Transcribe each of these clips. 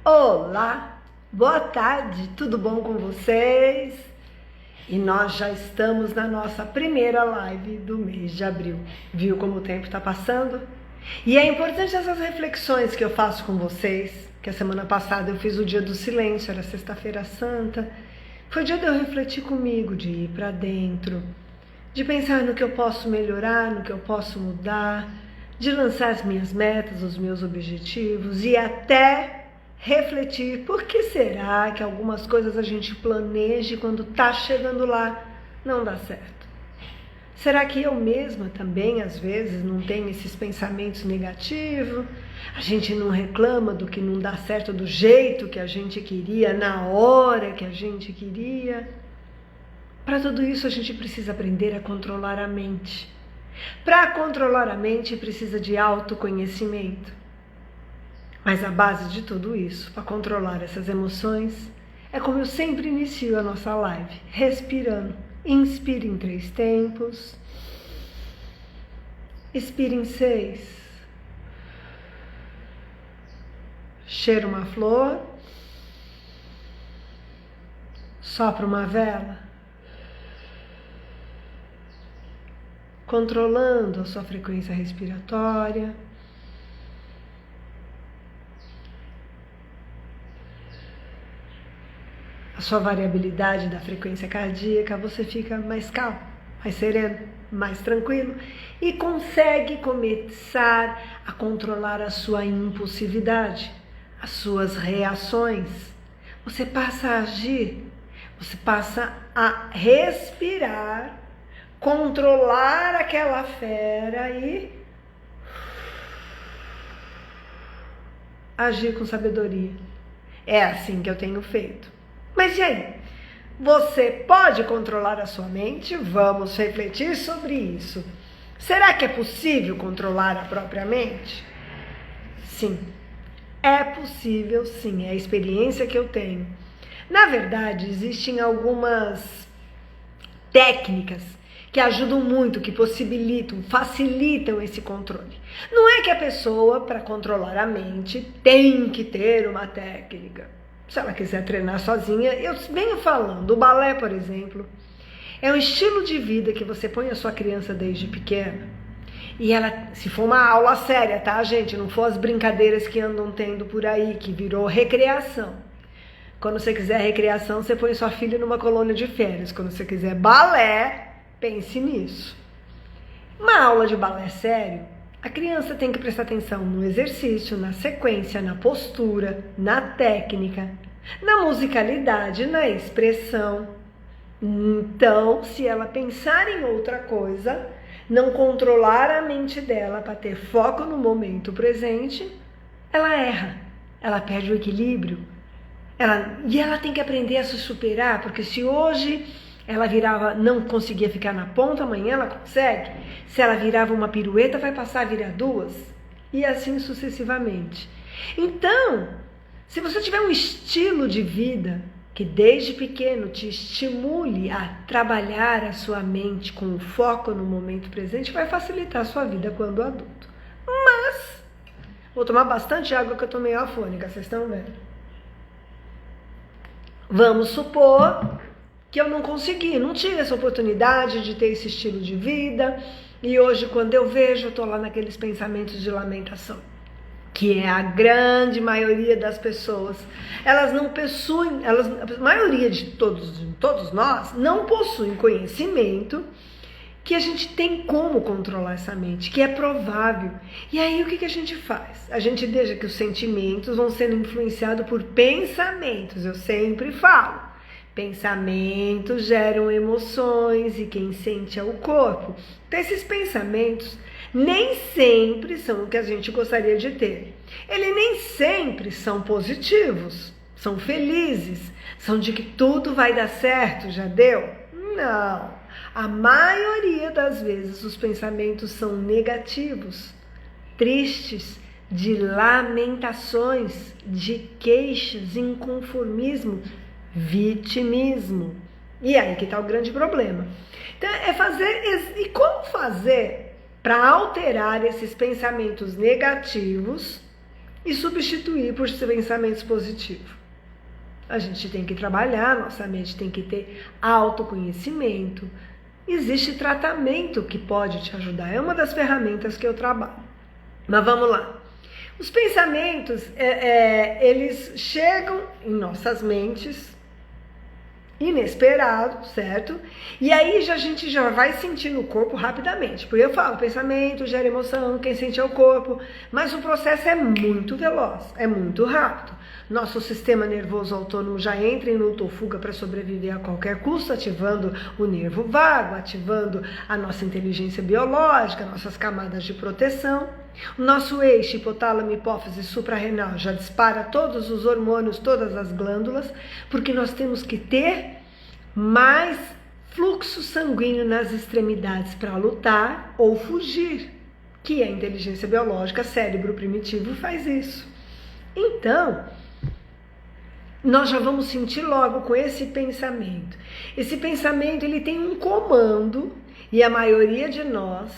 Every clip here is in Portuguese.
Olá, boa tarde, tudo bom com vocês? E nós já estamos na nossa primeira live do mês de abril. Viu como o tempo está passando? E é importante essas reflexões que eu faço com vocês, que a semana passada eu fiz o dia do silêncio, era sexta-feira santa. Foi o dia de eu refletir comigo, de ir para dentro, de pensar no que eu posso melhorar, no que eu posso mudar, de lançar as minhas metas, os meus objetivos e até refletir por que será que algumas coisas a gente planeja e quando tá chegando lá não dá certo. Será que eu mesma também às vezes não tenho esses pensamentos negativos? A gente não reclama do que não dá certo do jeito que a gente queria, na hora que a gente queria? Para tudo isso a gente precisa aprender a controlar a mente. Para controlar a mente precisa de autoconhecimento. Mas a base de tudo isso, para controlar essas emoções, é como eu sempre inicio a nossa live, respirando. Inspire em 3 tempos, expire em 6. Cheira uma flor, sopra uma vela, controlando a sua frequência respiratória. A sua variabilidade da frequência cardíaca, você fica mais calmo, mais sereno, mais tranquilo e consegue começar a controlar a sua impulsividade, as suas reações. Você passa a agir, você passa a respirar, controlar aquela fera e agir com sabedoria. É assim que eu tenho feito. Mas e aí? Você pode controlar a sua mente? Vamos refletir sobre isso. Será que é possível controlar a própria mente? Sim, é possível sim, é a experiência que eu tenho. Na verdade, existem algumas técnicas que ajudam muito, que possibilitam, facilitam esse controle. Não é que a pessoa, para controlar a mente, tem que ter uma técnica. Se ela quiser treinar sozinha, eu venho falando, o balé, por exemplo, é um estilo de vida que você põe a sua criança desde pequena. E ela, se for uma aula séria, tá, gente? Não for as brincadeiras que andam tendo por aí, que virou recreação. Quando você quiser recreação, você põe sua filha numa colônia de férias. Quando você quiser balé, pense nisso. Uma aula de balé sério, a criança tem que prestar atenção no exercício, na sequência, na postura, na técnica, na musicalidade, na expressão. Então, se ela pensar em outra coisa, não controlar a mente dela para ter foco no momento presente, ela erra, ela perde o equilíbrio. E ela tem que aprender a se superar, porque se hoje ela não conseguia ficar na ponta, amanhã ela consegue. Se ela virava uma pirueta, vai passar a virar 2. E assim sucessivamente. Então, se você tiver um estilo de vida que desde pequeno te estimule a trabalhar a sua mente com foco no momento presente, vai facilitar a sua vida quando adulto. Mas, vou tomar bastante água que eu tô meio afônica, vocês estão vendo? Vamos supor que eu não consegui, não tive essa oportunidade de ter esse estilo de vida, e hoje quando eu vejo, eu tô lá naqueles pensamentos de lamentação, que é a grande maioria das pessoas. Elas não possuem, a maioria de todos nós, não possuem conhecimento que a gente tem como controlar essa mente, que é provável. E aí o que a gente faz? A gente deixa que os sentimentos vão sendo influenciados por pensamentos, eu sempre falo. Pensamentos geram emoções e quem sente é o corpo. Então esses pensamentos nem sempre são o que a gente gostaria de ter. Eles nem sempre são positivos, são felizes, são de que tudo vai dar certo, já deu? Não. A maioria das vezes os pensamentos são negativos, tristes, de lamentações, de queixas, inconformismo, vitimismo. E aí que está o grande problema. Então e como fazer para alterar esses pensamentos negativos e substituir por pensamentos positivos. A gente tem que trabalhar, nossa mente tem que ter autoconhecimento. Existe tratamento que pode te ajudar, é uma das ferramentas que eu trabalho. Mas vamos lá. Os pensamentos, eles chegam em nossas mentes, inesperado, certo? E aí a gente já vai sentir no corpo rapidamente. Porque eu falo, pensamento gera emoção, quem sente é o corpo, mas o processo é muito veloz, é muito rápido. Nosso sistema nervoso autônomo já entra em luta ou fuga para sobreviver a qualquer custo, ativando o nervo vago, ativando a nossa inteligência biológica, nossas camadas de proteção. O nosso eixo hipotálamo, hipófise suprarrenal já dispara todos os hormônios, todas as glândulas, porque nós temos que ter mais fluxo sanguíneo nas extremidades para lutar ou fugir, que a inteligência biológica, cérebro primitivo, faz isso. Então, nós já vamos sentir logo com esse pensamento. Esse pensamento, ele tem um comando e a maioria de nós,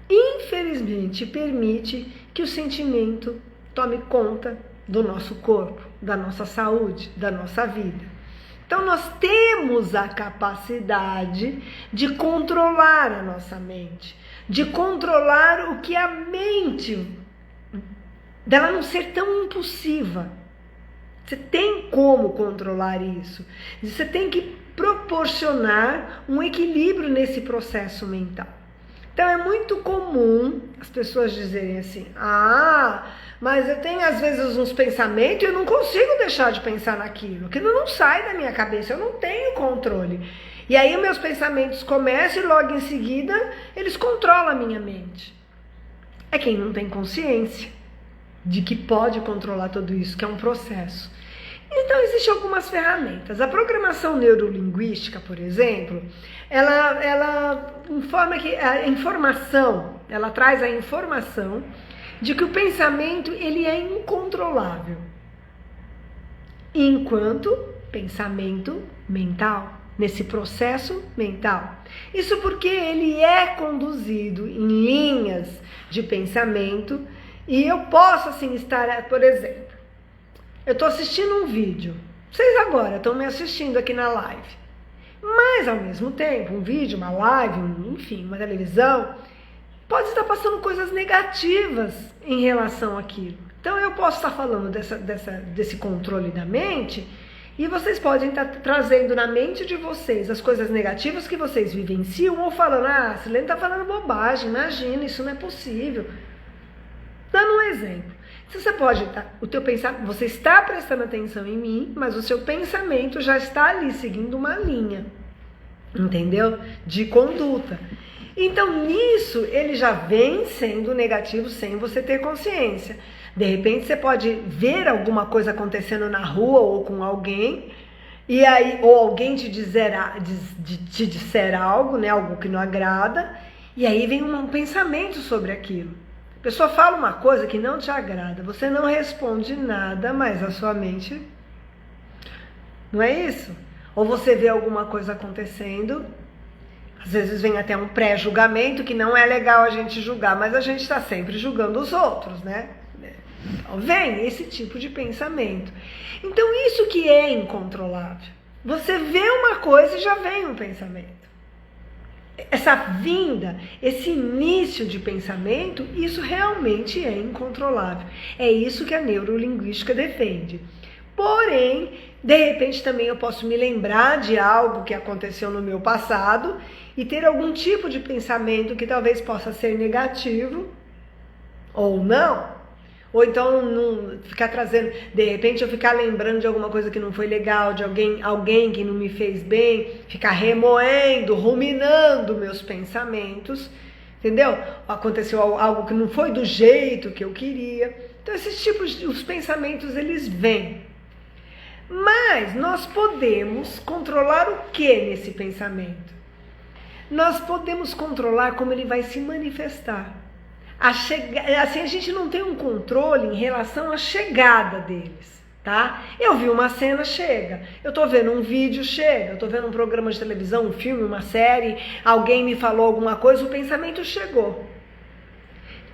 infelizmente, permite que o sentimento tome conta do nosso corpo, da nossa saúde, da nossa vida. Então, nós temos a capacidade de controlar a nossa mente, de controlar o que a mente, dela não ser tão impulsiva. Você tem como controlar isso. Você tem que proporcionar um equilíbrio nesse processo mental. Então é muito comum as pessoas dizerem assim, mas eu tenho às vezes uns pensamentos e eu não consigo deixar de pensar naquilo, aquilo não sai da minha cabeça, eu não tenho controle. E aí meus pensamentos começam e logo em seguida eles controlam a minha mente. É quem não tem consciência de que pode controlar tudo isso, que é um processo. Então, existem algumas ferramentas. A programação neurolinguística, por exemplo, ela informa que a informação, ela traz a informação de que o pensamento ele é incontrolável, enquanto pensamento mental, nesse processo mental. Isso porque ele é conduzido em linhas de pensamento. E eu posso, assim, estar, por exemplo, eu estou assistindo um vídeo, vocês agora estão me assistindo aqui na live, mas ao mesmo tempo, um vídeo, uma live, enfim, uma televisão, pode estar passando coisas negativas em relação àquilo. Então eu posso estar falando desse controle da mente e vocês podem estar trazendo na mente de vocês as coisas negativas que vocês vivenciam ou falando, a Silene está falando bobagem, imagina, isso não é possível. Dando um exemplo, você pode estar, o teu pensamento, você está prestando atenção em mim, mas o seu pensamento já está ali seguindo uma linha, entendeu? De conduta. Então nisso ele já vem sendo negativo sem você ter consciência. De repente você pode ver alguma coisa acontecendo na rua ou com alguém, e aí, ou alguém te disser algo, né, algo que não agrada, e aí vem um pensamento sobre aquilo. A pessoa fala uma coisa que não te agrada, você não responde nada, mas a sua mente, não é isso? Ou você vê alguma coisa acontecendo, às vezes vem até um pré-julgamento, que não é legal a gente julgar, mas a gente está sempre julgando os outros, né? Então, vem esse tipo de pensamento. Então isso que é incontrolável. Você vê uma coisa e já vem um pensamento. Essa vinda, esse início de pensamento, isso realmente é incontrolável. É isso que a neurolinguística defende. Porém, de repente também eu posso me lembrar de algo que aconteceu no meu passado e ter algum tipo de pensamento que talvez possa ser negativo ou não. Ou então não ficar trazendo, de repente eu ficar lembrando de alguma coisa que não foi legal, de alguém que não me fez bem, ficar remoendo, ruminando meus pensamentos, entendeu? Aconteceu algo que não foi do jeito que eu queria. Então esses tipos, os pensamentos eles vêm. Mas nós podemos controlar o que nesse pensamento? Nós podemos controlar como ele vai se manifestar. Assim, a gente não tem um controle em relação à chegada deles, tá? Eu vi uma cena, chega. Eu tô vendo um vídeo, chega. Eu tô vendo um programa de televisão, um filme, uma série, alguém me falou alguma coisa, o pensamento chegou.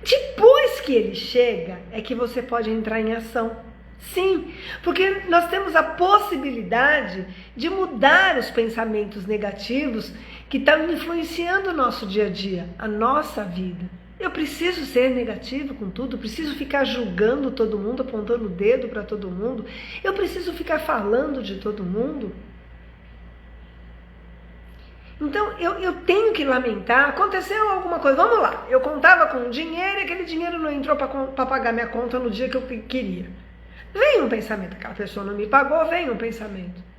Depois que ele chega, é que você pode entrar em ação. Sim, porque nós temos a possibilidade de mudar os pensamentos negativos que estão influenciando o nosso dia a dia, a nossa vida. Eu preciso ser negativo com tudo, preciso ficar julgando todo mundo, apontando o dedo para todo mundo, eu preciso ficar falando de todo mundo. Então eu tenho que lamentar, aconteceu alguma coisa, vamos lá, eu contava com dinheiro e aquele dinheiro não entrou para pagar minha conta no dia que eu queria. Vem um pensamento, aquela pessoa não me pagou, vem um pensamento.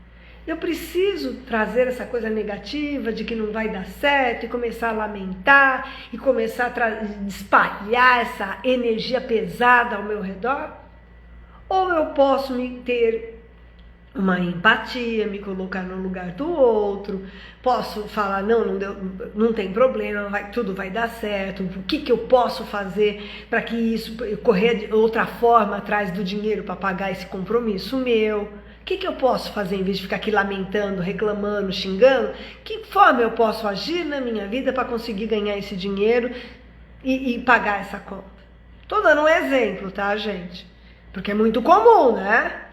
Eu preciso trazer essa coisa negativa de que não vai dar certo e começar a lamentar e começar a espalhar essa energia pesada ao meu redor? Ou eu posso ter uma empatia, me colocar no lugar do outro, posso falar, não deu, não tem problema, tudo vai dar certo, o que eu posso fazer para que isso, correr de outra forma atrás do dinheiro para pagar esse compromisso meu? O que eu posso fazer em vez de ficar aqui lamentando, reclamando, xingando? Que forma eu posso agir na minha vida para conseguir ganhar esse dinheiro e pagar essa conta? Tô dando um exemplo, tá, gente? Porque é muito comum, né?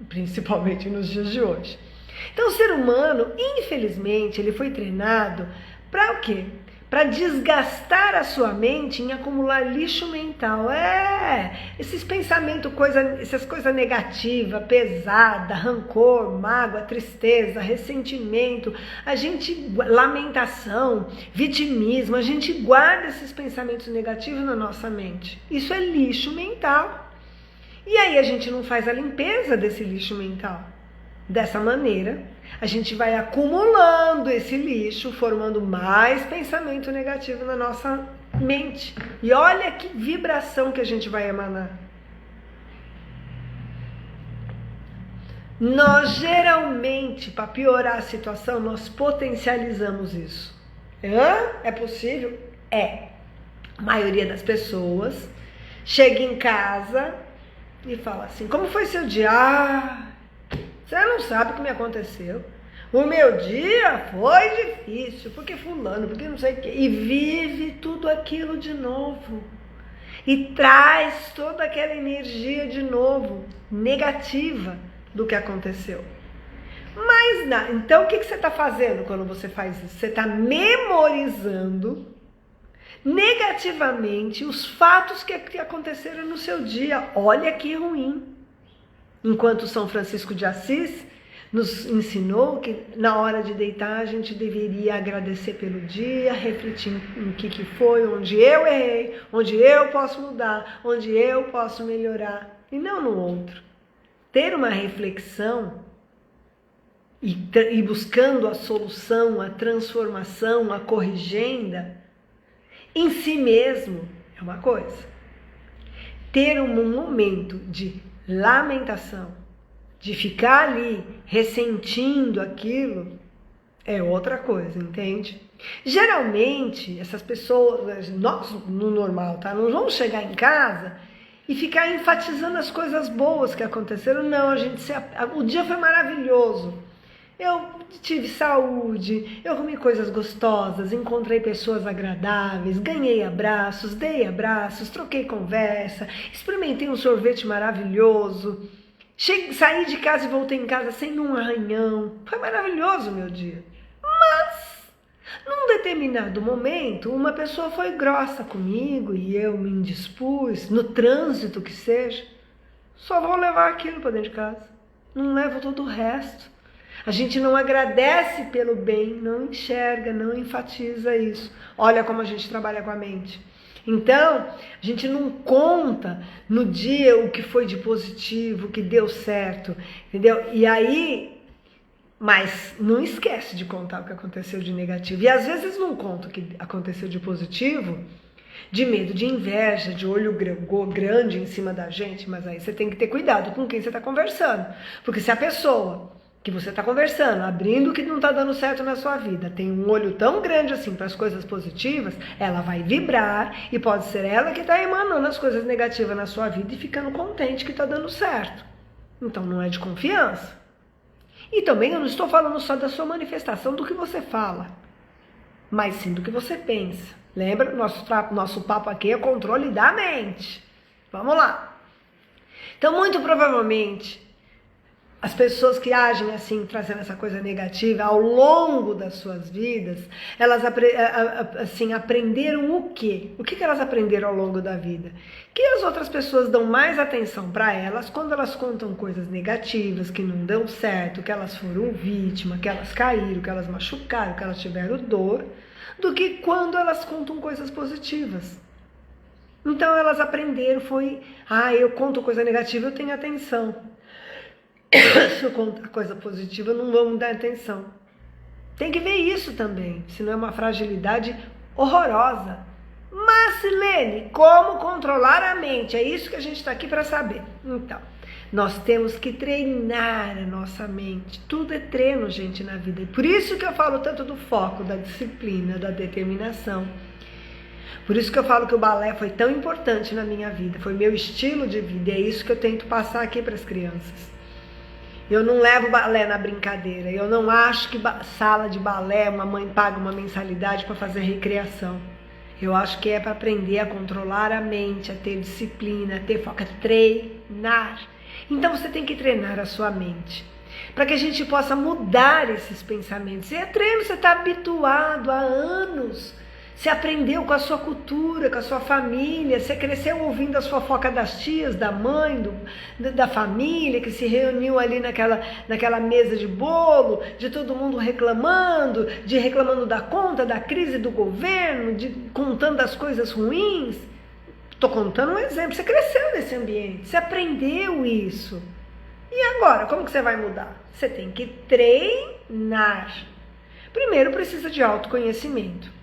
Principalmente nos dias de hoje. Então o ser humano, infelizmente, ele foi treinado para o quê? Para desgastar a sua mente em acumular lixo mental. Esses pensamentos, essas coisas negativas, pesada, rancor, mágoa, tristeza, ressentimento, lamentação, vitimismo, a gente guarda esses pensamentos negativos na nossa mente. Isso é lixo mental. E aí a gente não faz a limpeza desse lixo mental. Dessa maneira, a gente vai acumulando esse lixo, formando mais pensamento negativo na nossa mente. E olha que vibração que a gente vai emanar. Nós geralmente, para piorar a situação, nós potencializamos isso. É possível? É. A maioria das pessoas chega em casa e fala assim, como foi seu dia? Você não sabe o que me aconteceu. O meu dia foi difícil, porque fulano, porque não sei o quê. E vive tudo aquilo de novo. E traz toda aquela energia de novo, negativa do que aconteceu. Mas, então o que você está fazendo quando você faz isso? Você está memorizando negativamente os fatos que aconteceram no seu dia. Olha que ruim. Enquanto São Francisco de Assis nos ensinou que na hora de deitar a gente deveria agradecer pelo dia, refletir em que foi, onde eu errei, onde eu posso mudar, onde eu posso melhorar, e não no outro. Ter uma reflexão e buscando a solução, a transformação, a corrigenda em si mesmo é uma coisa. Ter um momento de lamentação, de ficar ali ressentindo aquilo, é outra coisa, entende? Geralmente, essas pessoas, nós no normal, tá? Não vamos chegar em casa e ficar enfatizando as coisas boas que aconteceram. Não, o dia foi maravilhoso. Eu tive saúde, eu comi coisas gostosas, encontrei pessoas agradáveis, ganhei abraços, dei abraços, troquei conversa, experimentei um sorvete maravilhoso, saí de casa e voltei em casa sem um arranhão. Foi maravilhoso o meu dia. Mas, num determinado momento, uma pessoa foi grossa comigo e eu me indispus, no trânsito que seja, só vou levar aquilo para dentro de casa. Não levo todo o resto. A gente não agradece pelo bem, não enxerga, não enfatiza isso. Olha como a gente trabalha com a mente. Então, a gente não conta no dia o que foi de positivo, o que deu certo, entendeu? E aí, mas não esquece de contar o que aconteceu de negativo. E às vezes não conta o que aconteceu de positivo, de medo, de inveja, de olho grande em cima da gente, mas aí você tem que ter cuidado com quem você está conversando. Porque se a pessoa que você está conversando, abrindo o que não está dando certo na sua vida, tem um olho tão grande assim para as coisas positivas, ela vai vibrar e pode ser ela que está emanando as coisas negativas na sua vida e ficando contente que está dando certo. Então não é de confiança. E também eu não estou falando só da sua manifestação do que você fala, mas sim do que você pensa. Lembra? Nosso papo aqui é controle da mente. Vamos lá. Então, muito provavelmente, as pessoas que agem assim, trazendo essa coisa negativa, ao longo das suas vidas, elas assim, aprenderam o quê? O que elas aprenderam ao longo da vida? Que as outras pessoas dão mais atenção para elas quando elas contam coisas negativas, que não deu certo, que elas foram vítima, que elas caíram, que elas machucaram, que elas tiveram dor, do que quando elas contam coisas positivas. Então elas aprenderam, eu conto coisa negativa, eu tenho atenção. Se eu contar coisa positiva, não vamos dar atenção. Tem que ver isso também, senão é uma fragilidade horrorosa. Mas, Silene, como controlar a mente? É isso que a gente está aqui para saber. Então, nós temos que treinar a nossa mente. Tudo é treino, gente, na vida. Por isso que eu falo tanto do foco, da disciplina, da determinação. Por isso que eu falo que o balé foi tão importante na minha vida. Foi meu estilo de vida. E é isso que eu tento passar aqui para as crianças. Eu não levo balé na brincadeira. Eu não acho que sala de balé, uma mãe paga uma mensalidade para fazer recreação. Eu acho que é para aprender a controlar a mente, a ter disciplina, a ter foco, a treinar. Então você tem que treinar a sua mente, para que a gente possa mudar esses pensamentos. E é treino, você está habituado há anos. Você aprendeu com a sua cultura, com a sua família, você cresceu ouvindo a fofoca das tias, da mãe, da família, que se reuniu ali naquela mesa de bolo, de todo mundo reclamando da conta, da crise do governo, contando as coisas ruins. Estou contando um exemplo, você cresceu nesse ambiente, você aprendeu isso. E agora, como que você vai mudar? Você tem que treinar. Primeiro precisa de autoconhecimento.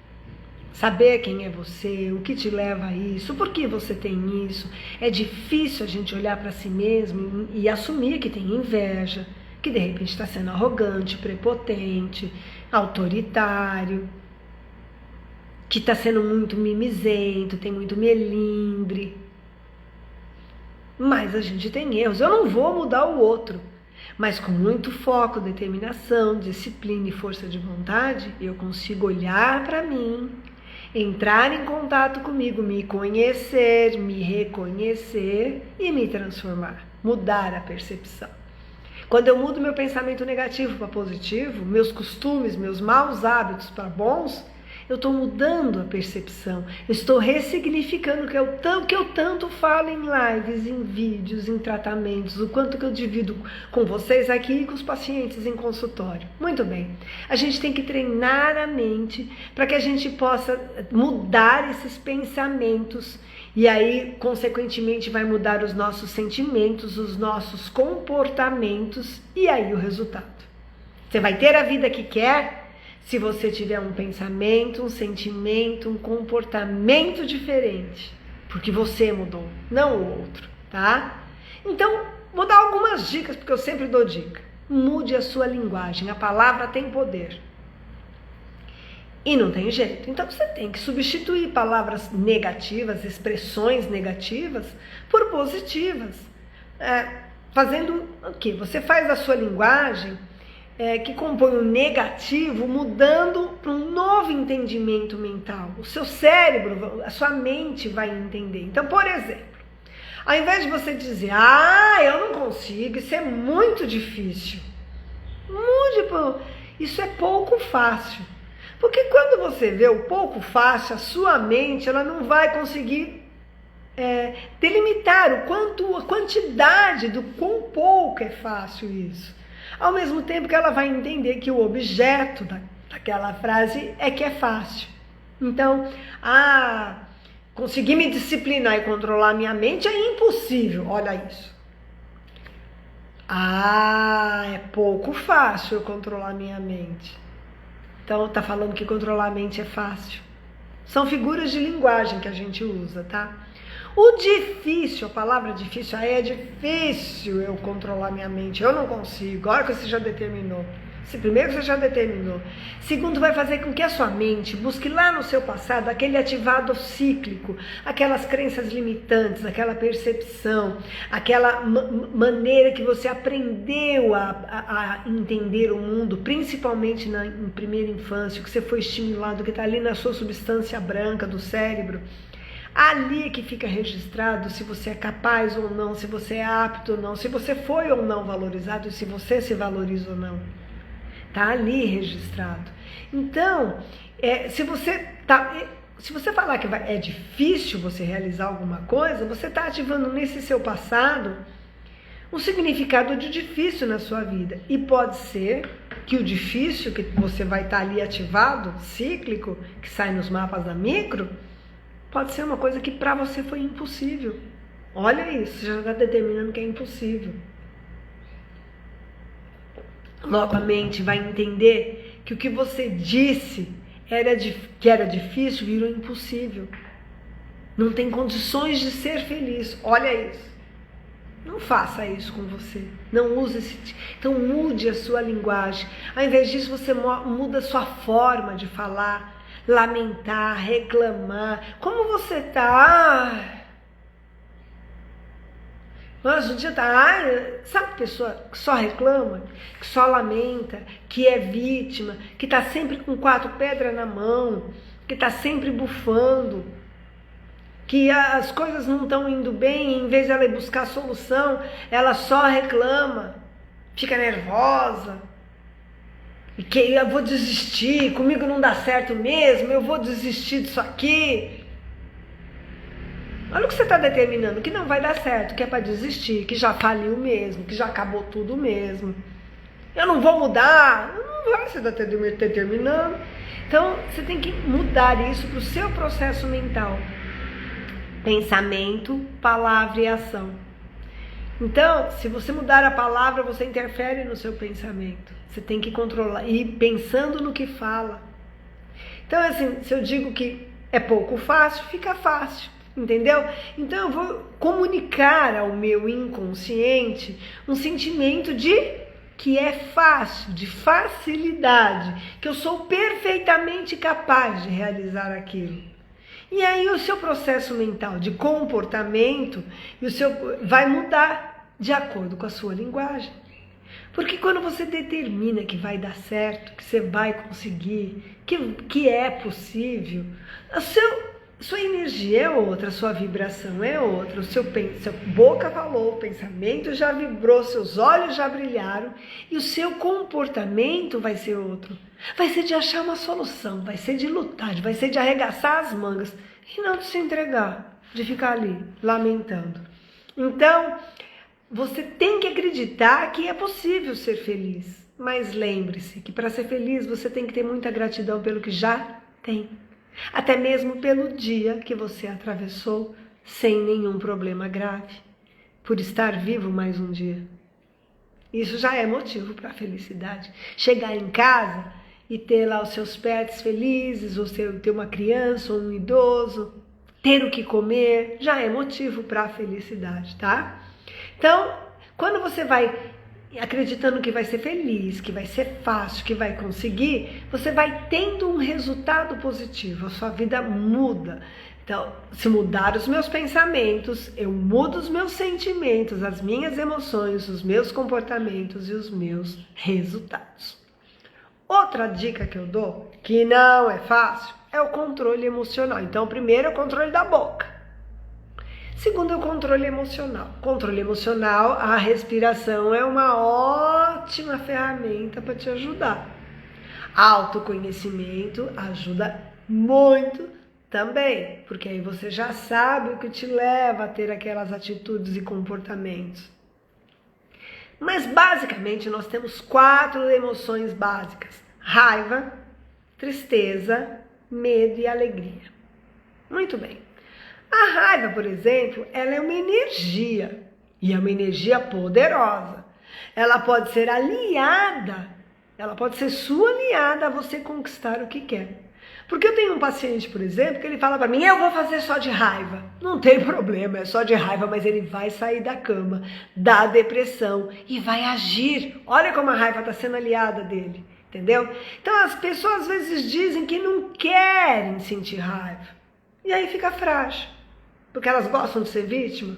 Saber quem é você, o que te leva a isso, por que você tem isso. É difícil a gente olhar para si mesmo e assumir que tem inveja, que de repente está sendo arrogante, prepotente, autoritário, que está sendo muito mimizento, tem muito melindre. Mas a gente tem erros. Eu não vou mudar o outro, mas com muito foco, determinação, disciplina e força de vontade, eu consigo olhar para mim, entrar em contato comigo, me conhecer, me reconhecer e me transformar, mudar a percepção. Quando eu mudo meu pensamento negativo para positivo, meus costumes, meus maus hábitos para bons, eu estou mudando a percepção, eu estou ressignificando o que eu tanto falo em lives, em vídeos, em tratamentos, o quanto que eu divido com vocês aqui e com os pacientes em consultório. Muito bem, a gente tem que treinar a mente para que a gente possa mudar esses pensamentos e aí, consequentemente, vai mudar os nossos sentimentos, os nossos comportamentos e aí o resultado. Você vai ter a vida que quer se você tiver um pensamento, um sentimento, um comportamento diferente, porque você mudou, não o outro, tá? Então, vou dar algumas dicas, porque eu sempre dou dica. Mude a sua linguagem, a palavra tem poder. E não tem jeito, então você tem que substituir palavras negativas, expressões negativas, por positivas. Fazendo o quê? Você faz a sua linguagem que compõe o negativo, mudando para um novo entendimento mental. O seu cérebro, a sua mente vai entender. Então, por exemplo, ao invés de você dizer, eu não consigo, isso é muito difícil, isso é pouco fácil. Porque quando você vê o pouco fácil, a sua mente ela não vai conseguir delimitar a quantidade do quão pouco é fácil isso. Ao mesmo tempo que ela vai entender que o objeto daquela frase é que é fácil. Então, conseguir me disciplinar e controlar minha mente é impossível. Olha isso. É pouco fácil eu controlar minha mente. Então, tá falando que controlar a mente é fácil. São figuras de linguagem que a gente usa, tá? O difícil, a palavra difícil, é difícil eu controlar minha mente, eu não consigo, olha que você já determinou. Primeiro, você já determinou. Segundo, vai fazer com que a sua mente busque lá no seu passado aquele ativado cíclico, aquelas crenças limitantes, aquela percepção, aquela maneira que você aprendeu a entender o mundo, principalmente em primeira infância, que você foi estimulado, que está ali na sua substância branca do cérebro. Ali é que fica registrado se você é capaz ou não, se você é apto ou não, se você foi ou não valorizado e se você se valoriza ou não. Está ali registrado. Então, se você falar que é difícil você realizar alguma coisa, você está ativando nesse seu passado um significado de difícil na sua vida. E pode ser que o difícil que você vai estar ali ativado, cíclico, que sai nos mapas da micro, pode ser uma coisa que para você foi impossível. Olha isso, você já está determinando que é impossível. Logo a mente vai entender que o que você disse que era difícil virou impossível. Não tem condições de ser feliz. Olha isso. Não faça isso com você. Não use esse. Então mude a sua linguagem. Ao invés disso, você muda a sua forma de falar, lamentar, reclamar. Como você está? Nossa, o dia tá, sabe pessoa que só reclama, que só lamenta, que é vítima, que tá sempre com 4 pedras na mão, que tá sempre bufando, que as coisas não estão indo bem, em vez de ela ir buscar solução, ela só reclama, fica nervosa, e que eu vou desistir, comigo não dá certo mesmo, eu vou desistir disso aqui. Olha o que você está determinando, que não vai dar certo, que é para desistir, que já faliu mesmo, que já acabou tudo mesmo. Eu não vou mudar, não vai, você está determinando. Então, você tem que mudar isso para o seu processo mental. Pensamento, palavra e ação. Então, se você mudar a palavra, você interfere no seu pensamento. Você tem que controlar, ir pensando no que fala. Então, assim, se eu digo que é pouco fácil, fica fácil. Entendeu? Então eu vou comunicar ao meu inconsciente um sentimento de que é fácil, de facilidade, que eu sou perfeitamente capaz de realizar aquilo. E aí o seu processo mental de comportamento vai mudar de acordo com a sua linguagem. Porque quando você determina que vai dar certo, que você vai conseguir, que é possível, sua energia é outra, sua vibração é outra, sua boca falou, o pensamento já vibrou, seus olhos já brilharam e o seu comportamento vai ser outro. Vai ser de achar uma solução, vai ser de lutar, vai ser de arregaçar as mangas e não de se entregar, de ficar ali lamentando. Então, você tem que acreditar que é possível ser feliz, mas lembre-se que para ser feliz você tem que ter muita gratidão pelo que já tem. Até mesmo pelo dia que você atravessou sem nenhum problema grave, por estar vivo mais um dia. Isso já é motivo para a felicidade. Chegar em casa e ter lá os seus pets felizes, ou ter uma criança ou um idoso, ter o que comer, já é motivo para a felicidade, tá? Então, quando você vai acreditando que vai ser feliz, que vai ser fácil, que vai conseguir, você vai tendo um resultado positivo, a sua vida muda. Então, se mudar os meus pensamentos, eu mudo os meus sentimentos, as minhas emoções, os meus comportamentos e os meus resultados. Outra dica que eu dou, que não é fácil, é o controle emocional. Então, primeiro é o controle da boca. Segundo é o controle emocional. Controle emocional, a respiração é uma ótima ferramenta para te ajudar. Autoconhecimento ajuda muito também, porque aí você já sabe o que te leva a ter aquelas atitudes e comportamentos. Mas basicamente nós temos 4 emoções básicas: raiva, tristeza, medo e alegria. Muito bem. A raiva, por exemplo, ela é uma energia, e é uma energia poderosa. Ela pode ser aliada, ela pode ser sua aliada a você conquistar o que quer. Porque eu tenho um paciente, por exemplo, que ele fala para mim, eu vou fazer só de raiva. Não tem problema, é só de raiva, mas ele vai sair da cama, da depressão e vai agir. Olha como a raiva está sendo aliada dele, entendeu? Então as pessoas às vezes dizem que não querem sentir raiva. E aí fica frágil, porque elas gostam de ser vítima.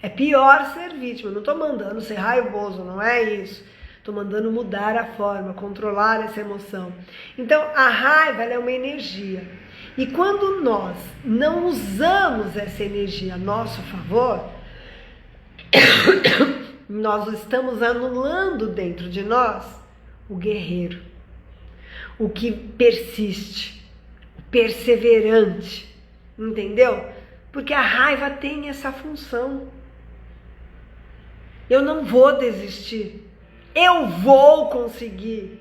É pior ser vítima, não estou mandando ser raivoso, não é isso. Estou mandando mudar a forma, controlar essa emoção. Então, a raiva ela é uma energia. E quando nós não usamos essa energia a nosso favor, nós estamos anulando dentro de nós o guerreiro, o que persiste, o perseverante, entendeu? Porque a raiva tem essa função. Eu não vou desistir. Eu vou conseguir.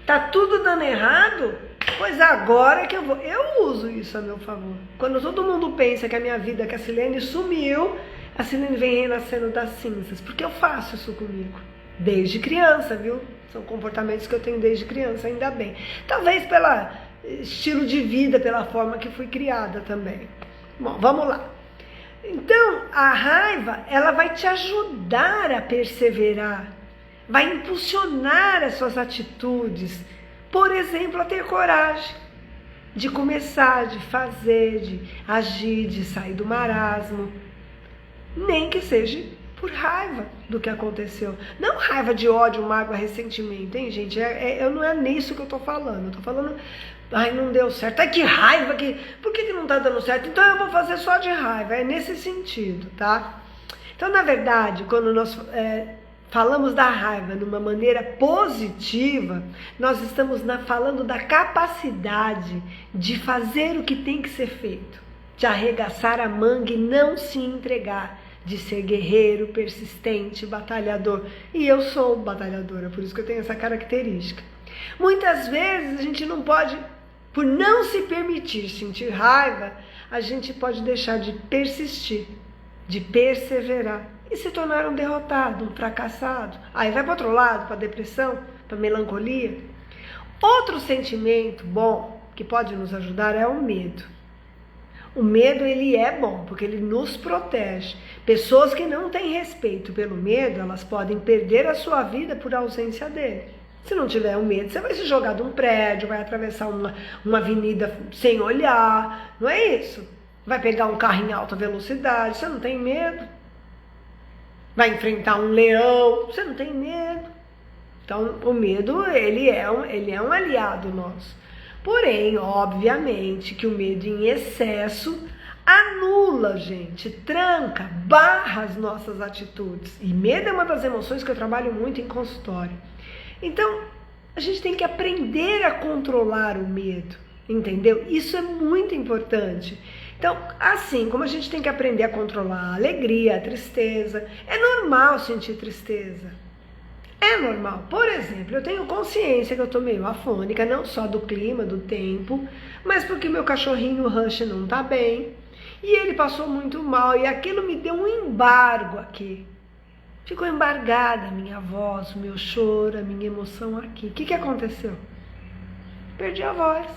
Tá tudo dando errado? Pois agora que eu vou. Eu uso isso a meu favor. Quando todo mundo pensa que a minha vida, que a Silene sumiu, a Silene vem renascendo das cinzas. Porque eu faço isso comigo. Desde criança, viu? São comportamentos que eu tenho desde criança, ainda bem. Talvez pelo estilo de vida, pela forma que fui criada também. Bom, vamos lá. Então, a raiva, ela vai te ajudar a perseverar. Vai impulsionar as suas atitudes, por exemplo, a ter coragem de começar, de fazer, de agir, de sair do marasmo, nem que seja por raiva do que aconteceu. Não raiva de ódio, mágoa, ressentimento, hein, gente? Não é nisso que eu tô falando. Eu tô falando, ai, não deu certo. Ai, que raiva, por que não tá dando certo? Então eu vou fazer só de raiva. É nesse sentido, tá? Então, na verdade, quando nós falamos da raiva de uma maneira positiva, nós estamos falando da capacidade de fazer o que tem que ser feito, de arregaçar a manga e não se entregar, de ser guerreiro, persistente, batalhador. E eu sou batalhadora, por isso que eu tenho essa característica. Muitas vezes a gente não pode, por não se permitir sentir raiva, a gente pode deixar de persistir, de perseverar e se tornar um derrotado, um fracassado. Aí vai para outro lado, para a depressão, para a melancolia. Outro sentimento bom que pode nos ajudar é o medo. O medo, ele é bom, porque ele nos protege. Pessoas que não têm respeito pelo medo, elas podem perder a sua vida por ausência dele. Se não tiver o medo, você vai se jogar de um prédio, vai atravessar uma avenida sem olhar, não é isso? Vai pegar um carro em alta velocidade, você não tem medo. Vai enfrentar um leão, você não tem medo. Então, o medo, ele é um aliado nosso. Porém, obviamente, que o medo em excesso anula, gente, tranca, barra as nossas atitudes. E medo é uma das emoções que eu trabalho muito em consultório. Então, a gente tem que aprender a controlar o medo, entendeu? Isso é muito importante. Então, assim como a gente tem que aprender a controlar a alegria, a tristeza, é normal sentir tristeza. É normal. Por exemplo, eu tenho consciência que eu tô meio afônica, não só do clima, do tempo, mas porque meu cachorrinho Rush não tá bem. E ele passou muito mal e aquilo me deu um embargo aqui. Ficou embargada a minha voz, o meu choro, a minha emoção aqui. O que aconteceu? Perdi a voz.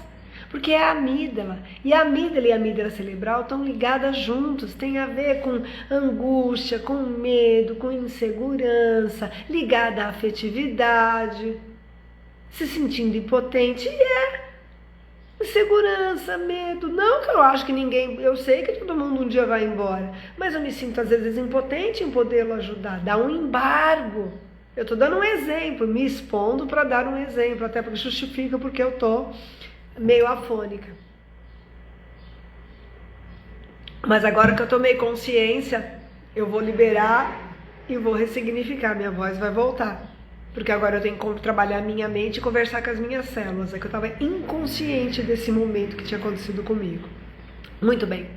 Porque é a amígdala. E a amígdala cerebral estão ligadas juntos. Tem a ver com angústia, com medo, com insegurança, ligada à afetividade, se sentindo impotente. E insegurança, medo. Não que eu acho que ninguém... Eu sei que todo mundo um dia vai embora. Mas eu me sinto às vezes impotente em podê-lo ajudar. Dá um embargo. Eu estou dando um exemplo, me expondo para dar um exemplo. Até porque justifica porque eu estou meio afônica. Mas agora que eu tomei consciência, eu vou liberar e vou ressignificar. Minha voz vai voltar. Porque agora eu tenho que trabalhar minha mente e conversar com as minhas células. É que eu estava inconsciente desse momento que tinha acontecido comigo. Muito bem.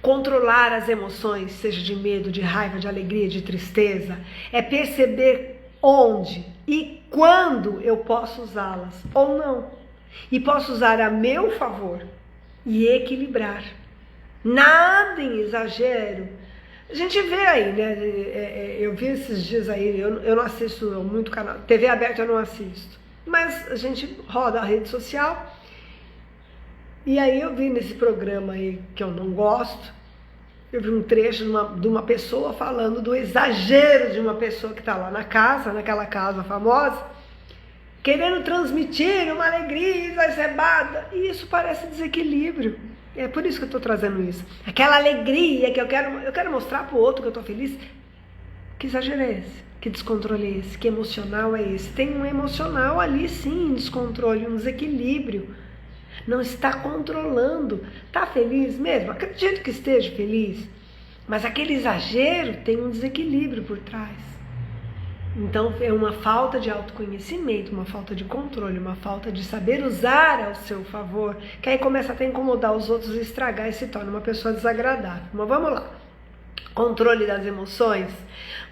Controlar as emoções, seja de medo, de raiva, de alegria, de tristeza, é perceber onde e quando eu posso usá-las ou não. E posso usar a meu favor e equilibrar. Nada em exagero. A gente vê aí, né? Eu vi esses dias aí, eu não assisto muito canal. TV aberta eu não assisto. Mas a gente roda a rede social E aí eu vi nesse programa aí, que eu não gosto, eu vi um trecho de uma pessoa falando do exagero de uma pessoa que está lá na casa, naquela casa famosa, querendo transmitir uma alegria exacerbada. E isso parece desequilíbrio. É por isso que eu estou trazendo isso. Aquela alegria que eu quero mostrar para o outro que eu estou feliz. Que exagero é esse? Que descontrole é esse? Que emocional é esse? Tem um emocional ali sim, um descontrole, um desequilíbrio. Não está controlando. Está feliz mesmo? Acredito que esteja feliz. Mas aquele exagero tem um desequilíbrio por trás. Então é uma falta de autoconhecimento, uma falta de controle, uma falta de saber usar ao seu favor, que aí começa até a incomodar os outros e estragar e se torna uma pessoa desagradável. Mas vamos lá. Controle das emoções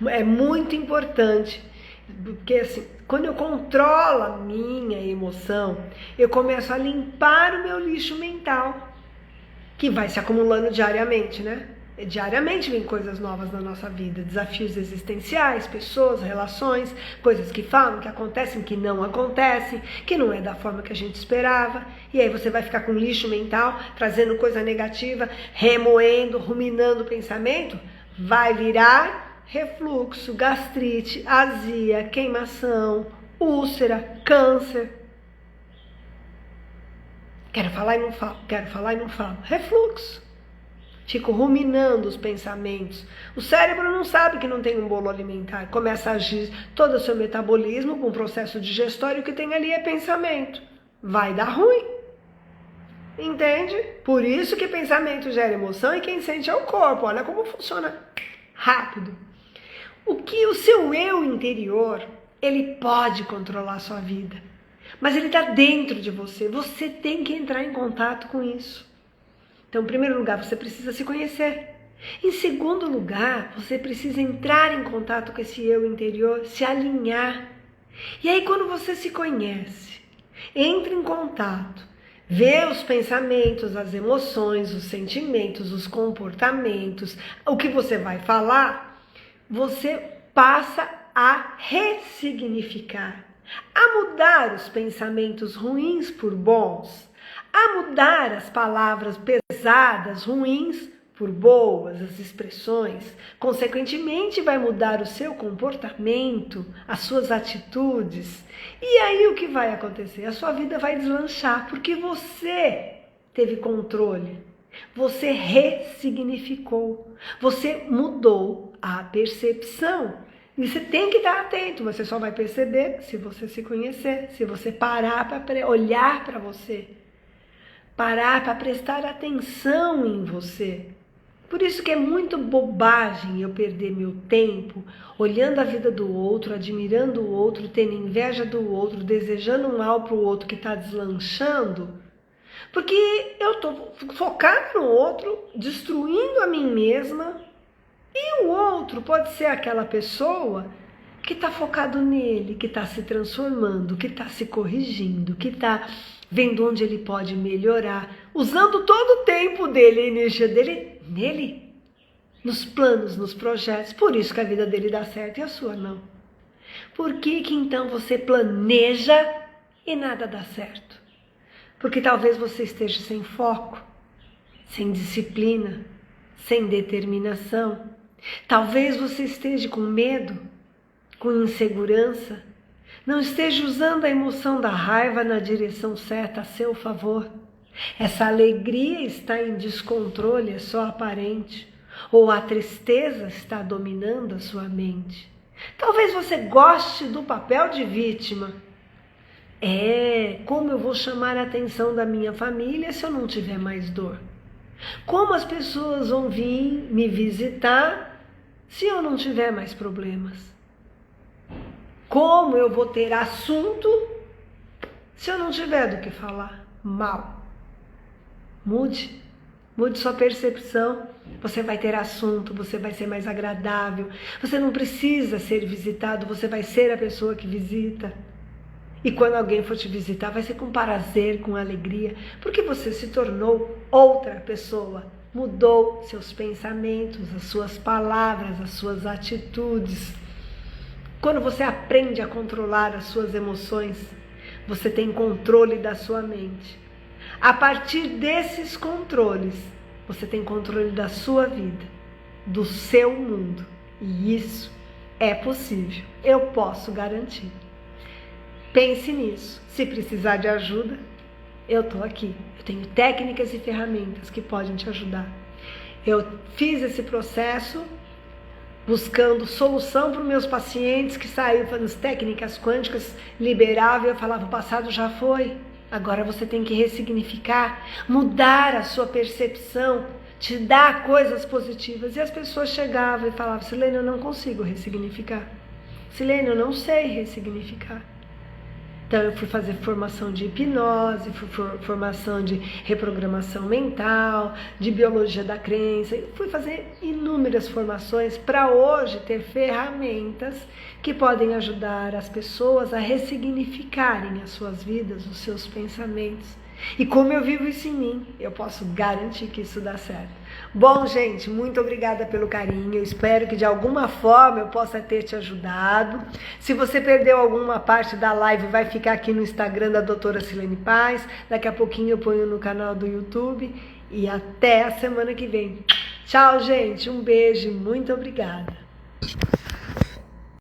é muito importante, porque assim, quando eu controlo a minha emoção, eu começo a limpar o meu lixo mental, que vai se acumulando diariamente, né? Diariamente vem coisas novas na nossa vida, desafios existenciais, pessoas, relações, coisas que falam, que acontecem, que não acontecem, que não é da forma que a gente esperava. E aí você vai ficar com lixo mental, trazendo coisa negativa, remoendo, ruminando o pensamento, vai virar refluxo, gastrite, azia, queimação, úlcera, câncer. Quero falar e não falo, quero falar e não falo. Refluxo. Fico ruminando os pensamentos. O cérebro não sabe que não tem um bolo alimentar. Começa a agir todo o seu metabolismo com o processo digestório, e o que tem ali é pensamento. Vai dar ruim. Entende? Por isso que pensamento gera emoção e quem sente é o corpo. Olha como funciona rápido. O seu eu interior, ele pode controlar a sua vida. Mas ele está dentro de você. Você tem que entrar em contato com isso. Então, em primeiro lugar, você precisa se conhecer. Em segundo lugar, você precisa entrar em contato com esse eu interior, se alinhar. E aí, quando você se conhece, entra em contato, vê os pensamentos, as emoções, os sentimentos, os comportamentos, o que você vai falar, você passa a ressignificar, a mudar os pensamentos ruins por bons, a mudar as palavras pesadas, ruins, por boas, as expressões. Consequentemente, vai mudar o seu comportamento, as suas atitudes. E aí o que vai acontecer? A sua vida vai deslanchar, porque você teve controle. Você ressignificou. Você mudou a percepção. E você tem que estar atento. Você só vai perceber se você se conhecer, se você parar para olhar para você. Parar para prestar atenção em você. Por isso que é muito bobagem eu perder meu tempo olhando a vida do outro, admirando o outro, tendo inveja do outro, desejando um mal para o outro que está deslanchando, porque eu estou focado no outro, destruindo a mim mesma, e o outro pode ser aquela pessoa que está focado nele, que está se transformando, que está se corrigindo, que está vendo onde ele pode melhorar, usando todo o tempo dele, a energia dele nele, nos planos, nos projetos. Por isso que a vida dele dá certo e a sua não. Por que que então você planeja e nada dá certo? Porque talvez você esteja sem foco, sem disciplina, sem determinação. Talvez você esteja com medo, com insegurança, não esteja usando a emoção da raiva na direção certa a seu favor. Essa alegria está em descontrole, é só aparente. Ou a tristeza está dominando a sua mente. Talvez você goste do papel de vítima. Como eu vou chamar a atenção da minha família se eu não tiver mais dor? Como as pessoas vão vir me visitar se eu não tiver mais problemas? Como eu vou ter assunto se eu não tiver do que falar mal? Mude sua percepção. Você vai ter assunto, você vai ser mais agradável. Você não precisa ser visitado, você vai ser a pessoa que visita. E quando alguém for te visitar, vai ser com prazer, com alegria, porque você se tornou outra pessoa. Mudou seus pensamentos, as suas palavras, as suas atitudes. Quando você aprende a controlar as suas emoções, você tem controle da sua mente. A partir desses controles, você tem controle da sua vida, do seu mundo. E isso é possível. Eu posso garantir. Pense nisso. Se precisar de ajuda, eu estou aqui. Eu tenho técnicas e ferramentas que podem te ajudar. Eu fiz esse processo buscando solução para os meus pacientes que saíram fazendo técnicas quânticas, liberava e eu falava, o passado já foi. Agora você tem que ressignificar, mudar a sua percepção, te dar coisas positivas. E as pessoas chegavam e falavam, Silene, eu não consigo ressignificar. Silene, eu não sei ressignificar. Então eu fui fazer formação de hipnose, formação de reprogramação mental, de biologia da crença. Eu fui fazer inúmeras formações para hoje ter ferramentas que podem ajudar as pessoas a ressignificarem as suas vidas, os seus pensamentos. E como eu vivo isso em mim, eu posso garantir que isso dá certo. Bom, gente, muito obrigada pelo carinho. Eu espero que de alguma forma eu possa ter te ajudado. Se você perdeu alguma parte da live, vai ficar aqui no Instagram da doutora Silene Paz. Daqui a pouquinho eu ponho no canal do YouTube. E até a semana que vem. Tchau, gente. Um beijo e muito obrigada.